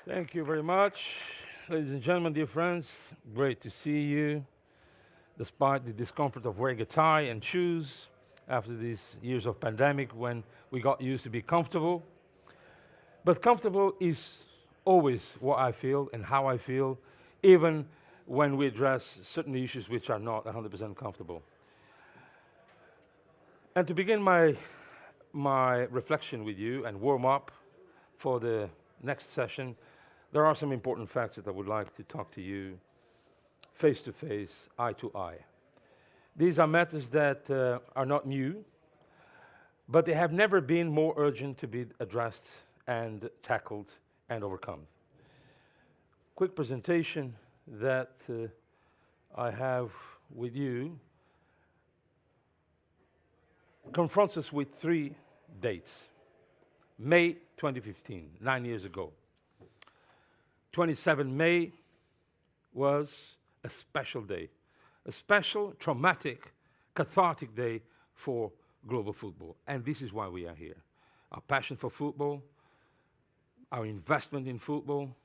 Thank you very much. Ladies and gentlemen, dear friends, great to see you, despite the discomfort of wearing a tie and shoes after these years of pandemic when we got used to be comfortable. But comfortable is always what I feel and how I feel, even when we address certain issues which are not 100% comfortable. And to begin my reflection with you and warm up for the next session, there are some important facts that I would like to talk to you face to face, eye to eye. These are matters that are not new, but they have never been more urgent to be addressed and tackled and overcome. Quick presentation that I have with you confronts us with three dates. May 2015, 9 years ago. 27 May was a special day, a special, traumatic, cathartic day for global football. And this is why we are here. Our passion for football, our investment in football,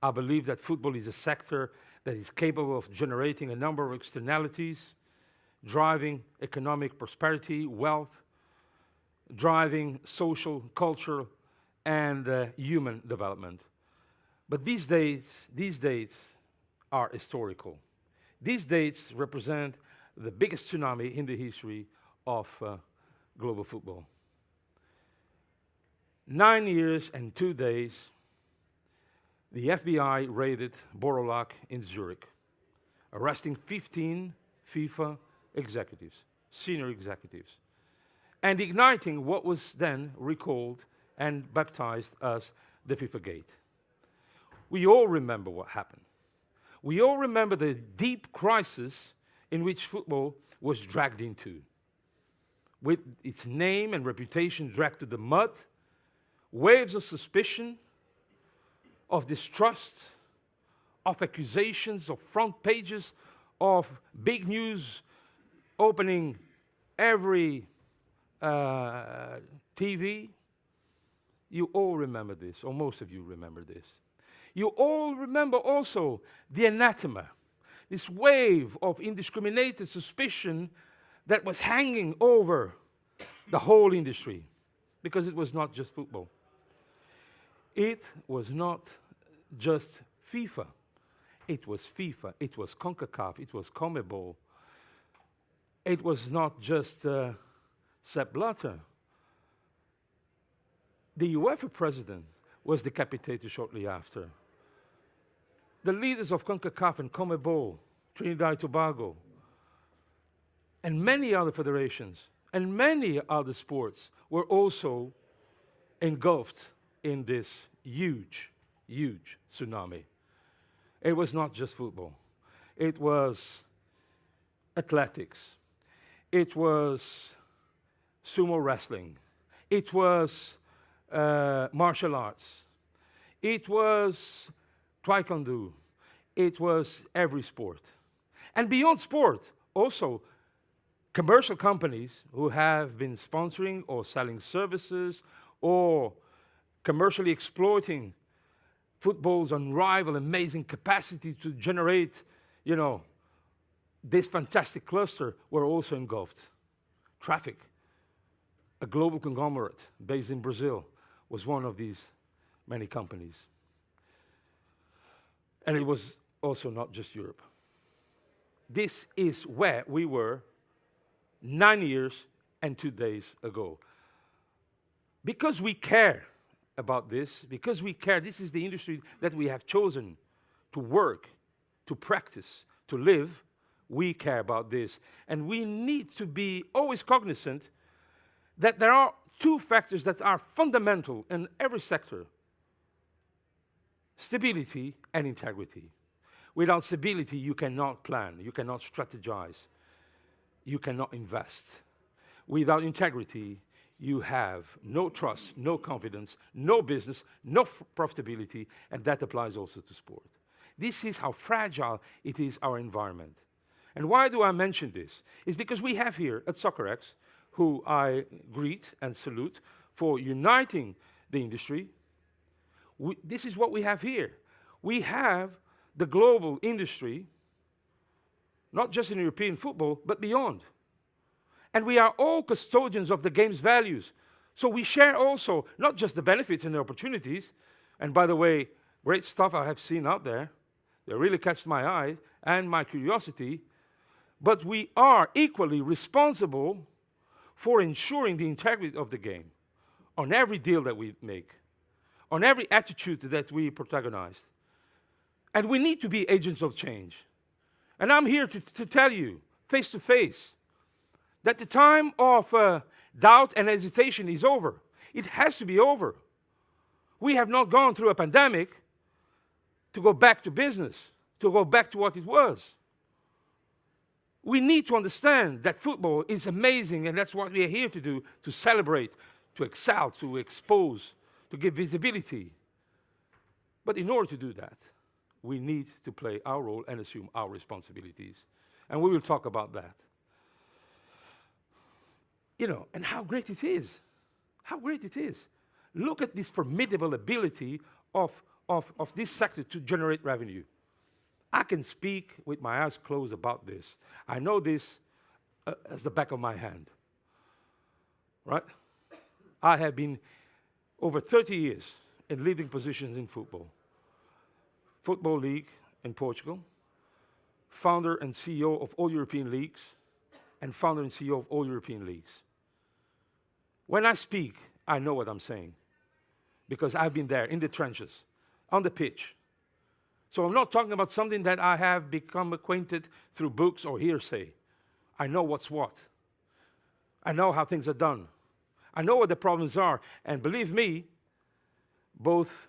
our belief that football is a sector that is capable of generating a number of externalities, driving economic prosperity, wealth, driving social, cultural, and human development. But these dates are historical. These dates represent the biggest tsunami in the history of global football. 9 years and 2 days, the FBI raided Borolac in Zurich, arresting 15 FIFA executives, senior executives, and igniting what was then recalled and baptized as the FIFA Gate. We all remember what happened. We all remember the deep crisis in which football was dragged into, with its name and reputation dragged to the mud, waves of suspicion, of distrust, of accusations, of front pages, of big news opening every TV. You all remember this, or most of you remember this. You all remember also the anathema, this wave of indiscriminated suspicion that was hanging over the whole industry, because it was not just football. It was not just FIFA. It was FIFA, it was CONCACAF, it was CONMEBOL. It was not just Sepp Blatter. The UEFA president was decapitated shortly after. The leaders of CONCACAF and CONMEBOL, Trinidad and Tobago, and many other federations, and many other sports were also engulfed in this huge, huge tsunami. It was not just football. It was athletics. It was sumo wrestling. It was martial arts. It was taekwondo. It was every sport. And beyond sport, also commercial companies who have been sponsoring or selling services or commercially exploiting football's unrivaled, amazing capacity to generate, this fantastic cluster were also engulfed. Traffic, a global conglomerate based in Brazil, was one of these many companies. And it was also not just Europe. This is where we were 9 years and 2 days ago. Because we care about this, because we care, this is the industry that we have chosen to work, to practice, to live, we care about this. And we need to be always cognizant that there are two factors that are fundamental in every sector: stability and integrity. Without stability, you cannot plan, you cannot strategize, you cannot invest. Without integrity, you have no trust, no confidence, no business, no profitability, and that applies also to sport. This is how fragile it is, our environment. And why do I mention this? It's because we have here at SoccerX, who I greet and salute for uniting the industry, This is what we have here. We have the global industry, not just in European football, but beyond. And we are all custodians of the game's values. So we share also not just the benefits and the opportunities, and by the way, great stuff I have seen out there, that really catch my eye and my curiosity, but we are equally responsible for ensuring the integrity of the game on every deal that we make, on every attitude that we protagonize. And we need to be agents of change. And I'm here to tell you, face to face, that the time of doubt and hesitation is over. It has to be over. We have not gone through a pandemic to go back to business, to go back to what it was. We need to understand that football is amazing, and that's what we are here to do, to celebrate, to excel, to expose, to give visibility. But in order to do that, we need to play our role and assume our responsibilities. And we will talk about that. You know, and how great it is. How great it is. Look at this formidable ability of this sector to generate revenue. I can speak with my eyes closed about this. I know this as the back of my hand. Right? I have been over 30 years in leading positions in football. Football League in Portugal, founder and CEO of all European leagues, and founder and CEO of all European leagues. When I speak, I know what I'm saying, because I've been there in the trenches, on the pitch. So I'm not talking about something that I have become acquainted through books or hearsay. I know what's what. I know how things are done. I know what the problems are. And believe me, both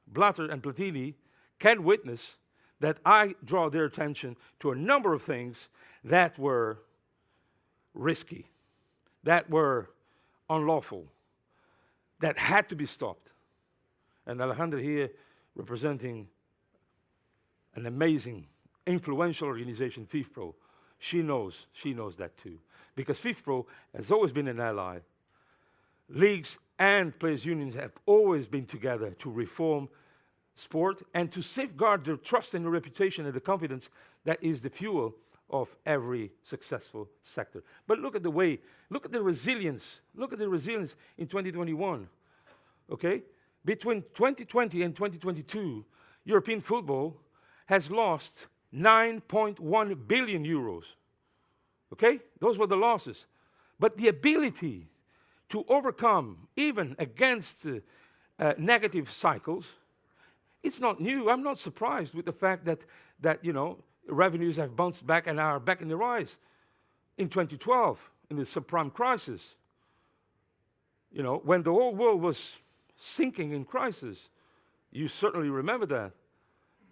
Blatter and Platini can witness that I draw their attention to a number of things that were risky, that were unlawful, that had to be stopped. And Alejandra here, representing an amazing, influential organization, FIFPro, she knows that too. Because FIFPro has always been an ally. Leagues and players' unions have always been together to reform sport and to safeguard their trust and their reputation and the confidence that is the fuel of every successful sector. But look at the resilience in 2021, okay? Between 2020 and 2022, European football has lost 9.1 billion euros, okay? Those were the losses. But the ability to overcome, even against negative cycles, it's not new. I'm not surprised with the fact that you know, revenues have bounced back and are back in the rise. In 2012, in the subprime crisis, you know, when the whole world was sinking in crisis, you certainly remember that.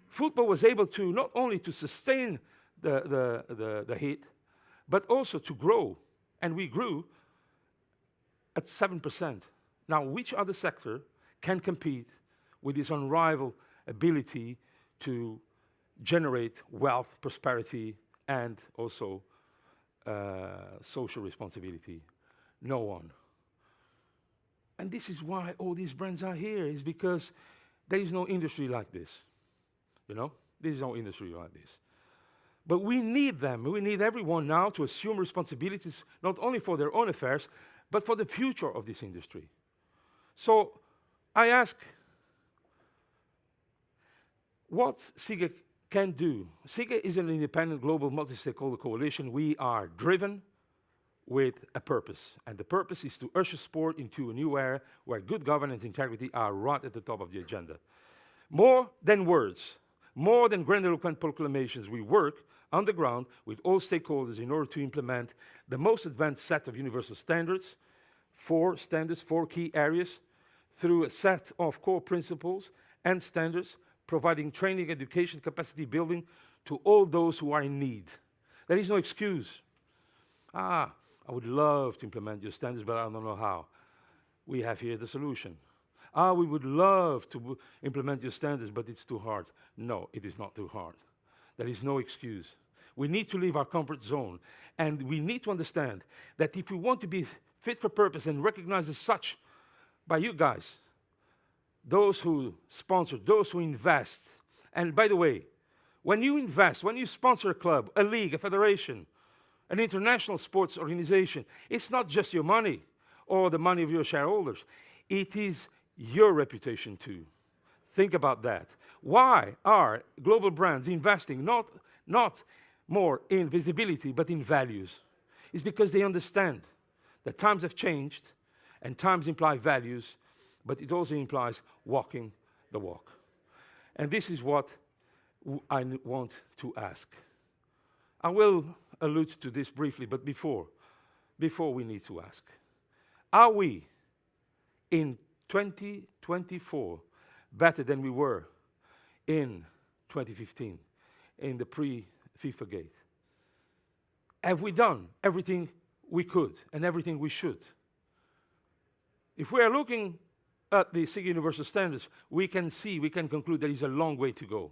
Football was able to not only to sustain the hit, but also to grow. And we grew at 7%. Now, which other sector can compete with this unrivaled ability to generate wealth, prosperity, and also social responsibility? No one. And this is why all these brands are here, is because there is no industry like this. You know, there is no industry like this. But we need them. We need everyone now to assume responsibilities, not only for their own affairs, but for the future of this industry. So I ask, what SIGA can do. SIGA is an independent global multi-stakeholder coalition. We are driven with a purpose, and the purpose is to usher sport into a new era where good governance and integrity are right at the top of the agenda. More than words, more than grandiloquent proclamations, we work on the ground with all stakeholders in order to implement the most advanced set of universal standards, four key areas, through a set of core principles and standards, providing training, education, capacity building to all those who are in need. There is no excuse. I would love to implement your standards, but I don't know how. We have here the solution. We would love to implement your standards, but it's too hard. No, it is not too hard. There is no excuse. We need to leave our comfort zone, and we need to understand that if we want to be fit for purpose and recognized as such by you guys, those who sponsor, those who invest. And by the way, when you invest, when you sponsor a club, a league, a federation, an international sports organization, it's not just your money or the money of your shareholders. It is your reputation too. Think about that. Why are global brands investing not more in visibility, but in values? It's because they understand that times have changed, and times imply values, but it also implies walking the walk. And this is what I want to ask. I will allude to this briefly, but before we need to ask, are we in 2024 better than we were in 2015, in the pre-FIFA gate? Have we done everything we could and everything we should? If we are looking at the SIGA Universal Standards, we can conclude there is a long way to go.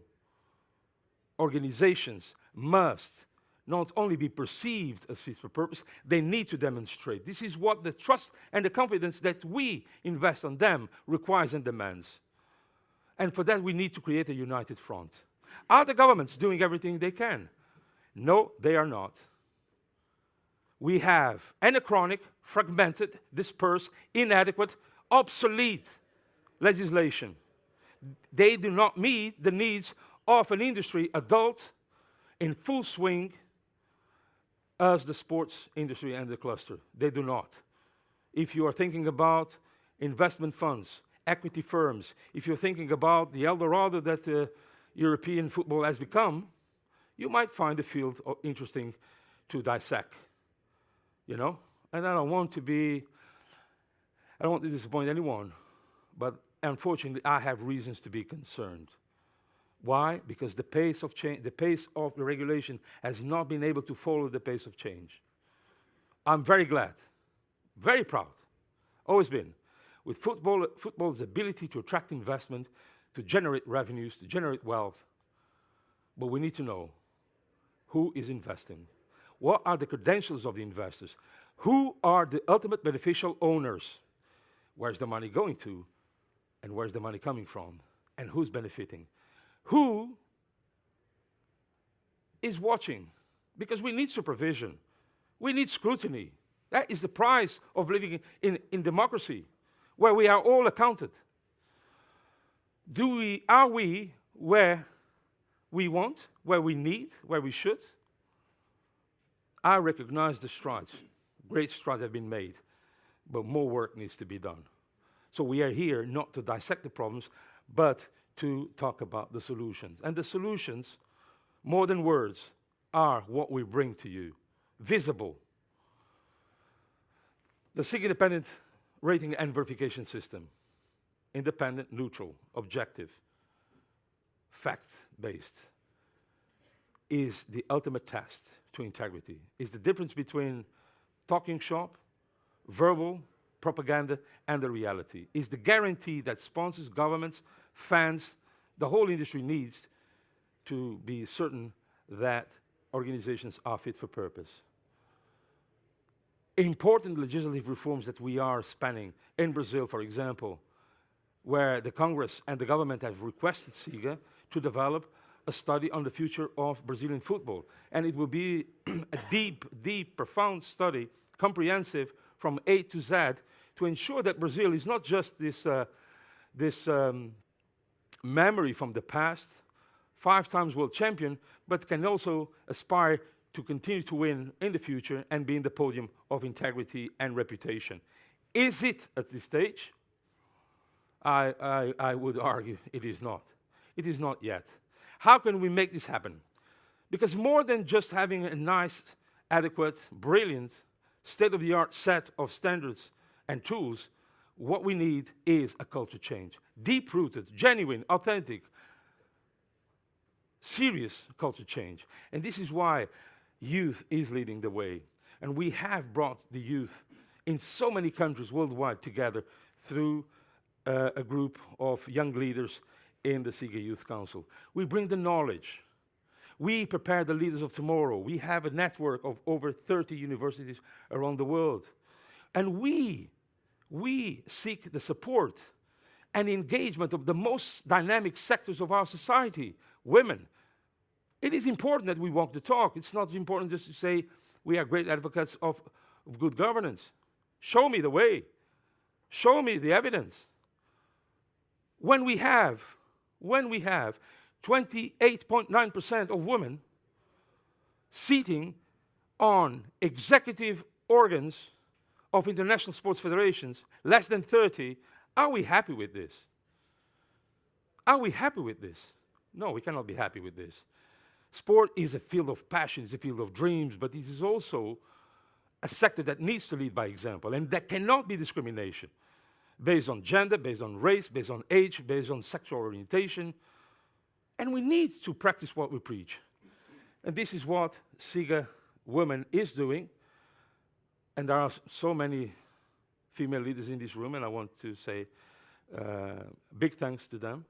Organizations must not only be perceived as fit for purpose, they need to demonstrate. This is what the trust and the confidence that we invest on them requires and demands. And for that, we need to create a united front. Are the governments doing everything they can? No, they are not. We have anachronic, fragmented, dispersed, inadequate, obsolete legislation. They do not meet the needs of an industry adult in full swing as the sports industry and the cluster. They do not. If you are thinking about investment funds, equity firms, if you're thinking about the El Dorado that European football has become, you might find the field interesting to dissect. You know? And I don't want to disappoint anyone, but unfortunately, I have reasons to be concerned. Why? Because the pace of change, the pace of the regulation has not been able to follow the pace of change. I'm very glad, very proud, always been, with football's ability to attract investment, to generate revenues, to generate wealth. But we need to know who is investing. What are the credentials of the investors? Who are the ultimate beneficial owners? Where's the money going to? And where's the money coming from? And who's benefiting? Who is watching? Because we need supervision. We need scrutiny. That is the price of living in democracy, where we are all accounted. Are we where we want, where we need, where we should? I recognize the strides. Great strides have been made, but more work needs to be done. So we are here not to dissect the problems, but to talk about the solutions. And the solutions, more than words, are what we bring to you, visible. The SIGA independent rating and verification system, independent, neutral, objective, fact-based, is the ultimate test to integrity. Is the difference between talking shop, verbal propaganda, and the reality. Is the guarantee that sponsors, governments, fans, the whole industry needs to be certain that organizations are fit for purpose. Important legislative reforms that we are spanning in Brazil, for example, where the Congress and the government have requested SIGA to develop a study on the future of Brazilian football. And it will be a deep, profound study, comprehensive from A to Z, to ensure that Brazil is not just this memory from the past, 5 times world champion, but can also aspire to continue to win in the future and be in the podium of integrity and reputation. Is it at this stage? I would argue it is not. It is not yet. How can we make this happen? Because more than just having a nice, adequate, brilliant, state-of-the-art set of standards and tools, what we need is a culture change. Deep-rooted, genuine, authentic, serious culture change. And this is why youth is leading the way. And we have brought the youth in so many countries worldwide together through a group of young leaders in the SIGA Youth Council. We bring the knowledge. We prepare the leaders of tomorrow. We have a network of over 30 universities around the world. And we seek the support and engagement of the most dynamic sectors of our society, women. It is important that we walk the talk. It's not important just to say we are great advocates of good governance. Show me the way. Show me the evidence. When we have 28.9% of women seating on executive organs of international sports federations, less than 30, are we happy with this? Are we happy with this? No, we cannot be happy with this. Sport is a field of passion, it's a field of dreams, but it is also a sector that needs to lead by example, and there cannot be discrimination based on gender, based on race, based on age, based on sexual orientation. And we need to practice what we preach. And this is what SIGA Women is doing. And there are so many female leaders in this room, and I want to say big thanks to them.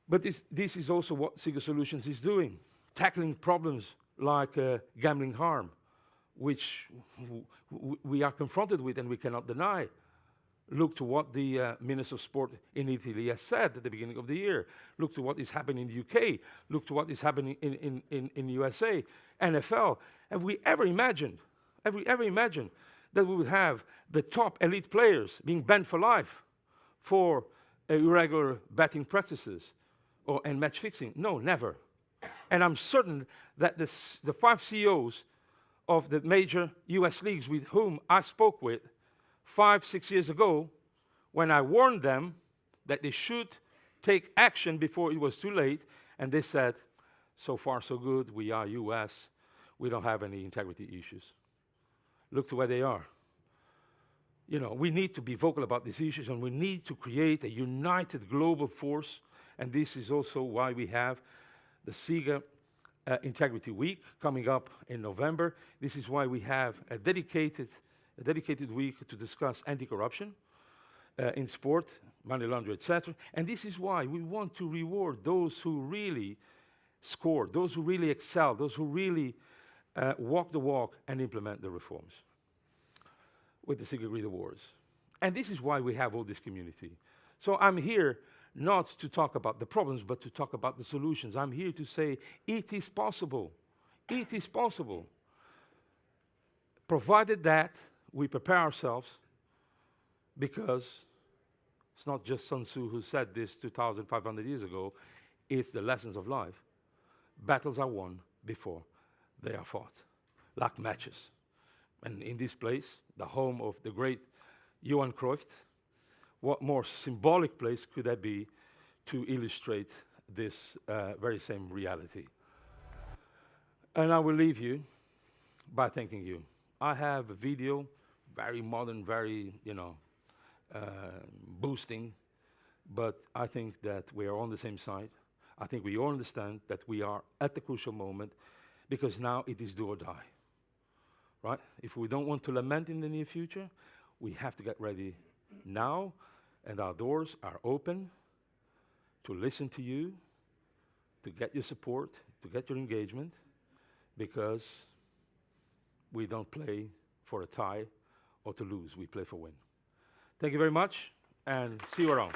But this is also what SIGA Solutions is doing, tackling problems like gambling harm, which we are confronted with and we cannot deny. Look to what the Minister of Sport in Italy has said at the beginning of the year. Look to what is happening in the UK. Look to what is happening in USA, NFL. Have we ever imagined that we would have the top elite players being banned for life for irregular betting practices and match fixing? No, never. And I'm certain that the 5 CEOs of the major US leagues with whom I spoke with 5-6 years ago, when I warned them that they should take action before it was too late, and they said, so far so good, we are US, we don't have any integrity issues. Look to where they are. You know, we need to be vocal about these issues, and we need to create a united global force, and this is also why we have the SIGA Integrity Week coming up in November. This is why we have a dedicated week to discuss anti-corruption in sport, money laundering, etc. And this is why we want to reward those who really score, those who really excel, those who really walk the walk and implement the reforms with the SIGA Greed Awards. And this is why we have all this community. So I'm here not to talk about the problems, but to talk about the solutions. I'm here to say it is possible. It is possible. Provided that we prepare ourselves, because it's not just Sun Tzu who said this 2,500 years ago, it's the lessons of life. Battles are won before they are fought, like matches. And in this place, the home of the great Johan Cruyff, what more symbolic place could that be to illustrate this very same reality? And I will leave you by thanking you. I have a video, very modern, very, boosting, but I think that we are on the same side. I think we all understand that we are at the crucial moment, because now it is do or die, right? If we don't want to lament in the near future, we have to get ready now, and our doors are open to listen to you, to get your support, to get your engagement, because we don't play for a tie or to lose, we play for win. Thank you very much, and see you around.